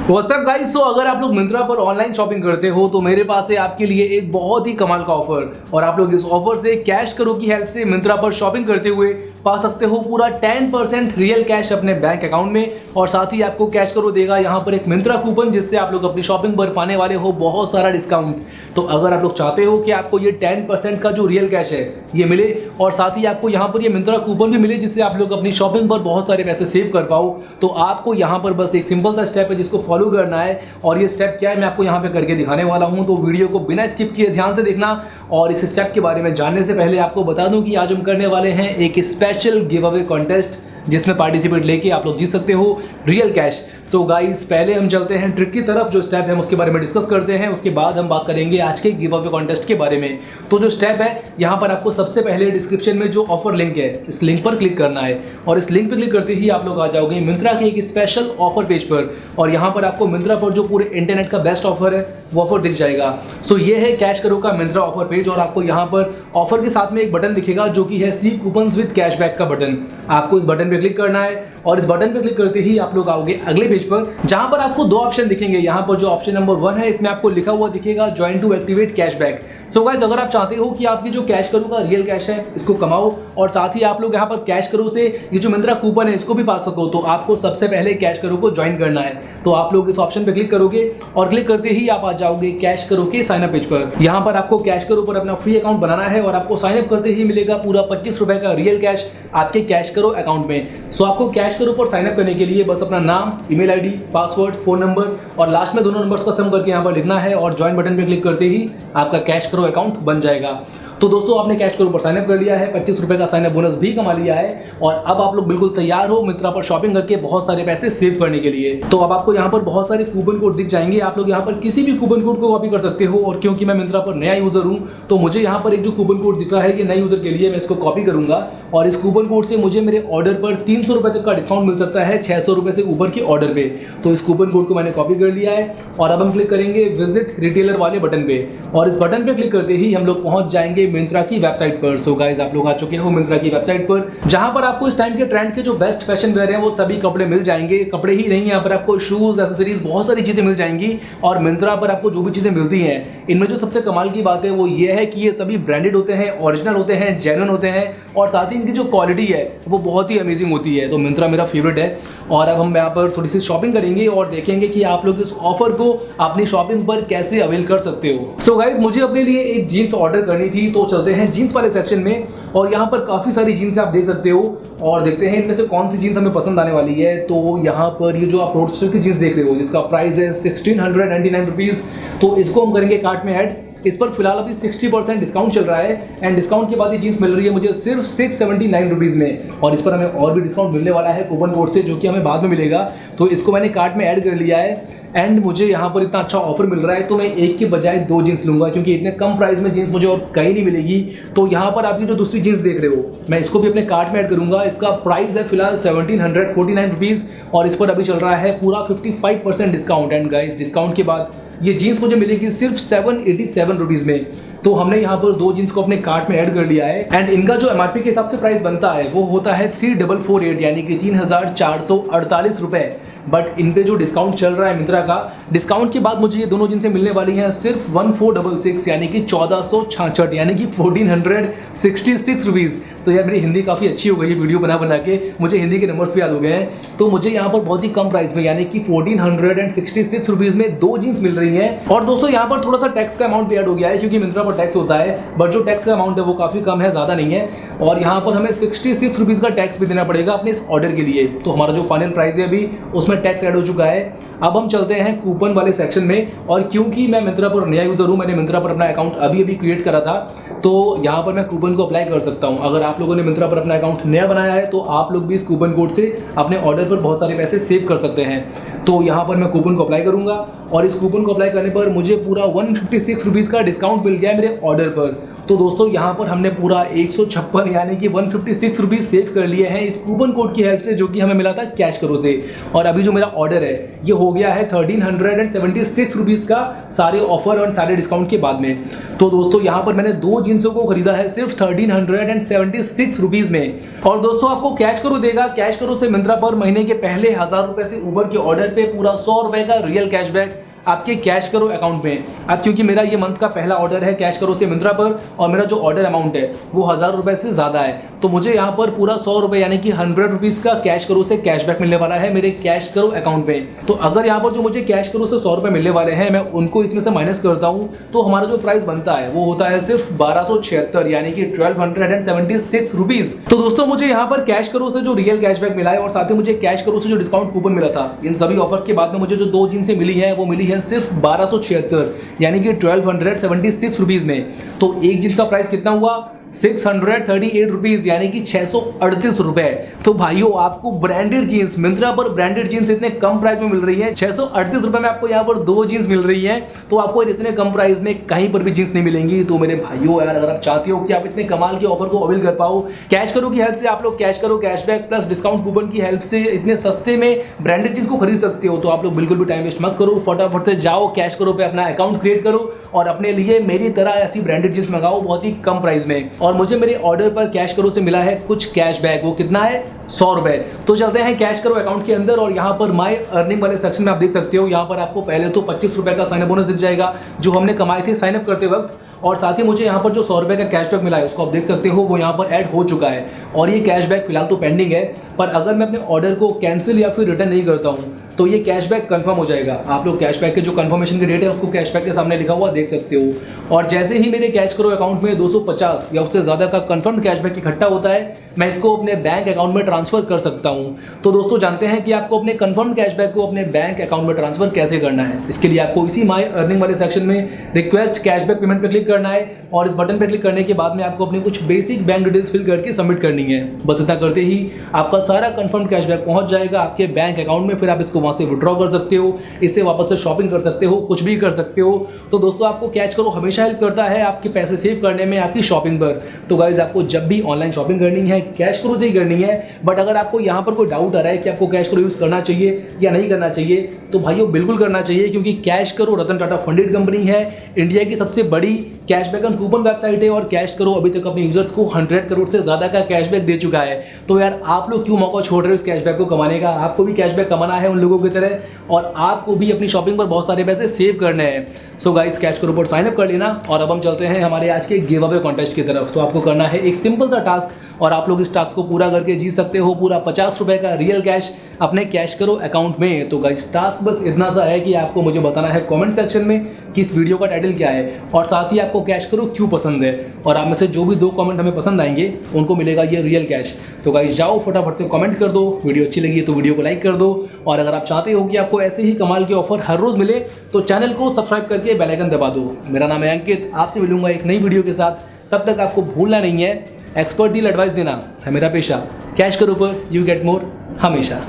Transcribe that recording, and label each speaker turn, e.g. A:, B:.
A: WhatsApp guys, सो अगर आप लोग मिंत्रा पर ऑनलाइन शॉपिंग करते हो तो मेरे पास है आपके लिए एक बहुत ही कमाल का ऑफर। और आप लोग इस ऑफर से कैश करो की हेल्प से मिंत्रा पर शॉपिंग करते हुए पा सकते हो पूरा 10% रियल कैश अपने बैंक अकाउंट में। और साथ ही आपको कैश करो देगा यहाँ पर एक मिंत्रा कूपन, जिससे आप लोग अपनी शॉपिंग पर पाने वाले हो बहुत सारा डिस्काउंट। तो अगर आप लोग चाहते हो कि आपको ये 10% का जो रियल कैश है ये मिले और साथ ही आपको यहाँ पर ये मिंत्रा कूपन भी मिले, जिससे आप लोग अपनी शॉपिंग पर बहुत सारे पैसे सेव कर पाओ, तो आपको यहाँ पर बस एक सिंपल सा स्टेप है जिसको फॉलो करना है। और ये स्टेप क्या है मैं आपको यहाँ पे करके दिखाने वाला हूँ, तो वीडियो को बिना स्किप किए ध्यान से देखना। और इस स्टेप के बारे में जानने से पहले आपको बता दूं कि आज हम करने वाले हैं एक स्पेशल गिव अवे कॉन्टेस्ट, जिसमें पार्टिसिपेट लेके आप लोग जीत सकते हो रियल कैश। तो गाइस पहले हम चलते हैं ट्रिक की तरफ। जो स्टेप है हम उसके बारे में डिस्कस करते हैं, उसके बाद हम बात करेंगे आज के गिव अवे कॉन्टेस्ट के बारे में। तो जो स्टेप है यहाँ पर आपको सबसे पहले डिस्क्रिप्शन में जो ऑफर लिंक है इस लिंक पर क्लिक करना है। और इस लिंक पर क्लिक करते ही आप लोग आ जाओगे मिंत्रा के एक स्पेशल ऑफर पेज पर। और यहाँ पर आपको मिंत्रा पर जो पूरे इंटरनेट का बेस्ट ऑफर है वो ऑफर दिख जाएगा। सो ये है कैश करो का मिंत्रा ऑफर पेज। और आपको यहाँ पर ऑफर के साथ में एक बटन दिखेगा जो कि है सी कूपन्स विद कैशबैक का बटन। आपको इस बटन पर क्लिक करना है और इस बटन पर क्लिक करते ही आप लोग आओगे अगले पेज पर, जहां पर आपको दो ऑप्शन दिखेंगे। यहाँ पर जो ऑप्शन नंबर 1 है इसमें आपको लिखा हुआ दिखेगा join to activate cashback. So guys, अगर आप चाहते हो कि आपकी जो कैश करो का रियल कैश है इसको कमाओ और साथ ही आप लोग यहाँ पर कैश करो से ये जो मिंत्रा कूपन है इसको भी पा सको, तो आपको सबसे पहले कैश करो को ज्वाइन करना है। तो आप लोग इस ऑप्शन पे क्लिक करोगे और क्लिक करते ही आप आ जाओगे कैश करो के साइन अप पेज पर। यहाँ पर आपको कैश करो पर अपना फ्री अकाउंट बनाना है और आपको साइन अप करते ही मिलेगा पूरा 25 रुपए का रियल कैश आपके कैश करो अकाउंट में। सो आपको कैश करो पर साइन अप करने के लिए बस अपना नाम, email ID, password, phone number और लास्ट में दोनों नंबर्स का सम करके यहाँ पर लिखना है और ज्वाइन बटन पे क्लिक करते ही आपका कैश करो अकाउंट बन जाएगा। तो दोस्तों आपने कैश करो पर साइन अप कर लिया है, 25 रुपए का साइन अप बोनस भी कमा लिया है और अब आप लोग बिल्कुल तैयार हो मिंत्रा पर शॉपिंग करके बहुत सारे पैसे सेव करने के लिए। तो अब आपको यहाँ पर बहुत सारे कूपन कोड दिख जाएंगे। आप लोग यहाँ पर किसी भी कूपन कोड को कॉपी कर सकते हो। और क्योंकि मैं मिंत्रा पर नया यूजर हूँ तो मुझे यहाँ पर एक जो कूपन कोड दिख रहा है कि नए यूजर के लिए, मैं इसको कॉपी करूंगा और इस कूपन कोड से मुझे मेरे ऑर्डर पर 300 रुपए तक का डिस्काउंट मिल सकता है 600 रुपए से ऊपर के ऑर्डर पे। तो इस कूपन कोड को मैंने कॉपी कर लिया है और अब हम क्लिक करेंगे विजिट रिटेलर वाले बटन पे। और इस बटन पे क्लिक करते ही हम लोग पहुंच जाएंगे मिंत्रा की वेबसाइट पर। सो गाइस, आप लोग आ चुके हो मिंत्रा की वेबसाइट पर, जहां पर आपको इस टाइम के ट्रेंड के जो बेस्ट फैशन वेयर हैं वो सभी कपड़े मिल जाएंगे। कपड़े ही नहीं, यहाँ पर आपको शूज, एक्सेसरीज, बहुत सारी चीजें मिल जाएंगी। और मिंत्रा पर आपको जो भी चीजें मिलती हैं इनमें जो सबसे कमाल की बात है वो ये है कि ये सभी ब्रांडेड होते हैं, ओरिजिनल होते हैं, जेन्युइन होते हैं और साथ ही इनकी जो क्वालिटी है वो बहुत ही अमेजिंग होती है। तो मिंत्रा मेरा फेवरेट है। और अब हम यहाँ पर थोड़ी सी शॉपिंग करेंगे और देखेंगे कि आप लोग इस ऑफर को अपनी शॉपिंग पर कैसे अवेल कर सकते हो। सो गाइज, मुझे अपने लिए एक जीन्स ऑर्डर करनी थी, तो चलते हैं जीन्स वाले सेक्शन में। और यहाँ पर काफी सारी जीन्स आप देख सकते हो और देखते हैं इनमें से कौन सी जीन्स हमें पसंद आने वाली है। तो यहाँ पर ये जो आप रोडस्टर की जीन्स देख रहे हो जिसका प्राइस है 1699 रुपीज, तो इसको हम करेंगे कार्ट में ऐड। इस पर फिलहाल अभी 60% डिस्काउंट चल रहा है एंड डिस्काउंट के बाद ये जीन्स मिल रही है मुझे सिर्फ 679 रुपीज़ में। और इस पर हमें और भी डिस्काउंट मिलने वाला है कूपन कोड से, जो कि हमें बाद में मिलेगा। तो इसको मैंने कार्ट में ऐड कर लिया है एंड मुझे यहाँ पर इतना अच्छा ऑफर मिल रहा है तो मैं एक के बजाय 2 जीन्स लूँगा, क्योंकि इतने कम प्राइस में जीन्स मुझे और कहीं नहीं मिलेगी। तो यहाँ पर आप ये जो दूसरी जीन्स देख रहे हो मैं इसको भी अपने कार्ट में ऐड करूँगा। इसका प्राइस है फिलहाल 1749 रुपीज़ और इस पर अभी चल रहा है पूरा 55% डिस्काउंट। एंड गाइस, डिस्काउंट के बाद ये जीन्स मुझे मिलेगी सिर्फ 787 रुपीज़ में। तो हमने यहाँ पर 2 जीन्स को अपने कार्ट में ऐड कर लिया है एंड इनका जो MRP के हिसाब से प्राइस बनता है वो होता है 3448 यानी कि 3448 रुपए। बट इन पे जो डिस्काउंट चल रहा है मिंत्रा का, डिस्काउंट के बाद मुझे ये दोनों जीन्सें मिलने वाली हैं सिर्फ 1466 यानी कि 1466 यानी कि 1466 रुपीज़। तो यार मेरी हिंदी काफ़ी अच्छी हो गई है वीडियो बना के, मुझे हिंदी के नंबर्स भी याद हो गए हैं। तो मुझे यहाँ पर बहुत ही कम प्राइस में यानी कि 1466 रुपीज़ में 2 जीन्स मिल रही हैं। और दोस्तों यहाँ पर थोड़ा सा टैक्स का अमाउंट भी ऐड हो गया है, क्योंकि मिंत्रा पर टैक्स होता है बट जो टैक्स का अमाउंट है वो काफ़ी कम है, ज़्यादा नहीं है। और यहाँ पर हमें 66 रुपीज़ का टैक्स भी देना पड़ेगा अपने इस ऑर्डर के लिए। तो हमारा जो फाइनल प्राइस है अभी उसमें टैक्स ऐड हो चुका है। अब हम चलते हैं कूपन वाले सेक्शन में। और क्योंकि मैं मिंत्रा पर नया यूजर हूँ, मैंने मिंत्रा पर अपना अकाउंट अभी क्रिएट करा था, तो यहाँ पर मैं कूपन को अप्लाई कर सकता हूँ। अगर आप लोगों ने मिंत्रा पर अपना अकाउंट नया बनाया है तो आप लोग भी इस कूपन कोड से अपने ऑर्डर पर बहुत सारे पैसे सेव कर सकते हैं। तो यहाँ पर मैं कूपन को अप्लाई करूंगा और इस कूपन को अप्लाई करने पर मुझे पूरा 156 रुपीज़ का डिस्काउंट मिल गया है मेरे ऑर्डर पर। तो दोस्तों यहाँ पर हमने पूरा 156 यानी कि 156 रुपीज़ सेव कर लिए हैं इस कूपन कोड की हेल्प से, जो कि हमें मिला था कैश करो से। और अभी जो मेरा ऑर्डर है ये हो गया है 1376 रुपीज़ का, सारे ऑफर और सारे डिस्काउंट के बाद में। तो दोस्तों यहाँ पर मैंने 2 जींसों को खरीदा है सिर्फ 1376 रुपीज़ में। और दोस्तों आपको कैश करो देगा, कैश करो से मिंत्रा पर महीने के पहले 1000 रुपये से ऊपर के ऑर्डर पे पूरा 100 रुपये का रियल कैशबैक आपके कैश करो अकाउंट में। अब क्योंकि मेरा ये मंथ का पहला ऑर्डर है कैश करो से मिंत्रा पर और मेरा जो ऑर्डर अमाउंट है वो 1000 रुपये से ज़्यादा है, तो मुझे यहाँ पर पूरा 100 रुपये यानी कि 100 रुपीज़ का कैश करो से कैशबैक मिलने वाला है मेरे कैश करो अकाउंट में। तो अगर यहाँ पर जो मुझे कैश करो से 100 रुपये मिलने वाले हैं मैं उनको इसमें से माइनस करता हूँ तो हमारा जो प्राइस बनता है वो होता है सिर्फ 1276 यानी कि 1276 रुपीज़। तो दोस्तों मुझे यहाँ पर कैश करो से जो रियल कैशबैक मिला है और साथ ही मुझे कैश करो से जो डिस्काउंट कूपन मिला था, इन सभी ऑफर्स के बाद में मुझे जो 2 जींसें मिली हैं वो मिली है सिर्फ 1276 यानी कि 1276 रुपीज़ में। तो एक जींस का प्राइस कितना हुआ 638 रुपीज़ यानी कि 638 रुपये। तो भाइयों आपको ब्रांडेड जीन्स मिंत्रा पर ब्रांडेड जीन्स इतने कम प्राइस में मिल रही है, 638 रुपये में आपको यहाँ पर 2 जीन्स मिल रही है। तो आपको इतने कम प्राइस में कहीं पर भी जीन्स नहीं मिलेंगी। तो मेरे भाइयों यार अगर आप चाहते हो कि आप इतने कमाल के ऑफर को अवेल कर पाओ, कैश करो की हेल्प से आप लोग कैश करो कैशबैक प्लस डिस्काउंट कूपन की हेल्प से इतने सस्ते में ब्रांडेड चीज़ को खरीद सकते हो, तो आप लोग बिल्कुल भी टाइम वेस्ट मत करो, फटाफट से जाओ कैश करो पे अपना अकाउंट क्रिएट करो और अपने लिए मेरी तरह ऐसी ब्रांडेड जीन्स मंगाओ बहुत ही कम प्राइस में। और मुझे मेरे ऑर्डर पर कैश करो से मिला है कुछ कैशबैक, वो कितना है 100 रुपए। तो चलते हैं कैश करो अकाउंट के अंदर और यहाँ पर माय अर्निंग वाले सेक्शन में आप देख सकते हो, यहाँ पर आपको पहले तो 25 रुपए का साइन अप बोनस दिख जाएगा जो हमने कमाए थे साइन अप करते वक्त, और साथ ही मुझे यहाँ पर जो 100 रुपये का कैशबैक मिला है उसको आप देख सकते हो वो यहाँ पर ऐड हो चुका है। और ये कैशबैक फिलहाल तो पेंडिंग है, पर अगर मैं अपने ऑर्डर को कैंसिल या फिर रिटर्न नहीं करता हूँ तो ये कैशबैक कंफर्म हो जाएगा। आप लोग कैशबैक के जो कंफर्मेशन की डेट है उसको कैशबैक के सामने लिखा हुआ देख सकते हो। और जैसे ही मेरे कैश करो अकाउंट में 250 या उससे ज़्यादा का कंफर्म कैशबैक इकट्ठा होता है मैं इसको अपने बैंक अकाउंट में ट्रांसफर कर सकता हूँ। तो दोस्तों जानते हैं कि आपको अपने कंफर्म कैशबैक को अपने बैंक अकाउंट में ट्रांसफर कैसे करना है। इसके लिए आपको इसी माय अर्निंग वाले सेक्शन में रिक्वेस्ट कैशबैक पेमेंट पर क्लिक करना है और इस बटन पर क्लिक करने के बाद में आपको अपनी कुछ बेसिक बैंक डिटेल्स फिल करके सबमिट करनी है। बस इतना करते ही आपका सारा कंफर्म कैशबैक पहुंच जाएगा आपके बैंक अकाउंट में, फिर आप इसको वहां से विड्रॉ कर सकते हो, इससे वापस से शॉपिंग कर सकते हो, कुछ भी कर सकते हो। तो दोस्तों आपको कैश करो हमेशा हेल्प करता है आपके पैसे सेव करने में, आपकी शॉपिंग पर। तो गाइज आपको जब भी ऑनलाइन शॉपिंग करनी है कैश करो से ही करनी है। बट अगर आपको यहाँ पर कोई डाउट आ रहा है कि आपको कैश करो यूज़ करना चाहिए या नहीं करना चाहिए, तो भाइयों बिल्कुल करना चाहिए, क्योंकि कैश करो रतन टाटा फंडेड कंपनी है, इंडिया की सबसे बड़ी कैशबैक एंड कूपन वेबसाइट है और कैश करो अभी तक अपने यूजर्स को 100 करोड़ से ज़्यादा का कैशबैक दे चुका है। तो यार आप लोग क्यों मौका छोड़ रहे हो इस कैशबैक को कमाने का? आपको भी कैशबैक कमाना है उन लोगों की तरह और आपको भी अपनी शॉपिंग पर बहुत सारे पैसे सेव करने हैं। सो गाइस कैश करो पर साइन अप कर लेना और अब हम चलते हैं हमारे आज के गिव अवे कॉन्टेस्ट की तरफ। तो आपको करना है एक सिंपल सा टास्क और आप लोग इस टास्क को पूरा करके जीत सकते हो पूरा 50 रुपए का रियल कैश अपने कैश करो अकाउंट में। तो गाइस टास्क बस इतना सा है कि आपको मुझे बताना है कमेंट सेक्शन में कि इस वीडियो का टाइटल क्या है और साथ ही आपको कैश करो क्यों पसंद है, और आप में से जो भी 2 कमेंट हमें पसंद आएंगे उनको मिलेगा ये रियल कैश। तो गाइस जाओ फटाफट से कमेंट कर दो, वीडियो अच्छी लगी तो वीडियो को लाइक कर दो, और अगर आप चाहते हो कि आपको ऐसे ही कमाल के ऑफर हर रोज़ मिले तो चैनल को सब्सक्राइब करके बेल आइकन दबा दो। मेरा नाम है अंकित, आपसे मिलूंगा एक नई वीडियो के साथ, तब तक आपको भूलना नहीं है एक्सपर्ट डील एडवाइस देना है मेरा पेशा। कैश करो पर यू गेट मोर हमेशा।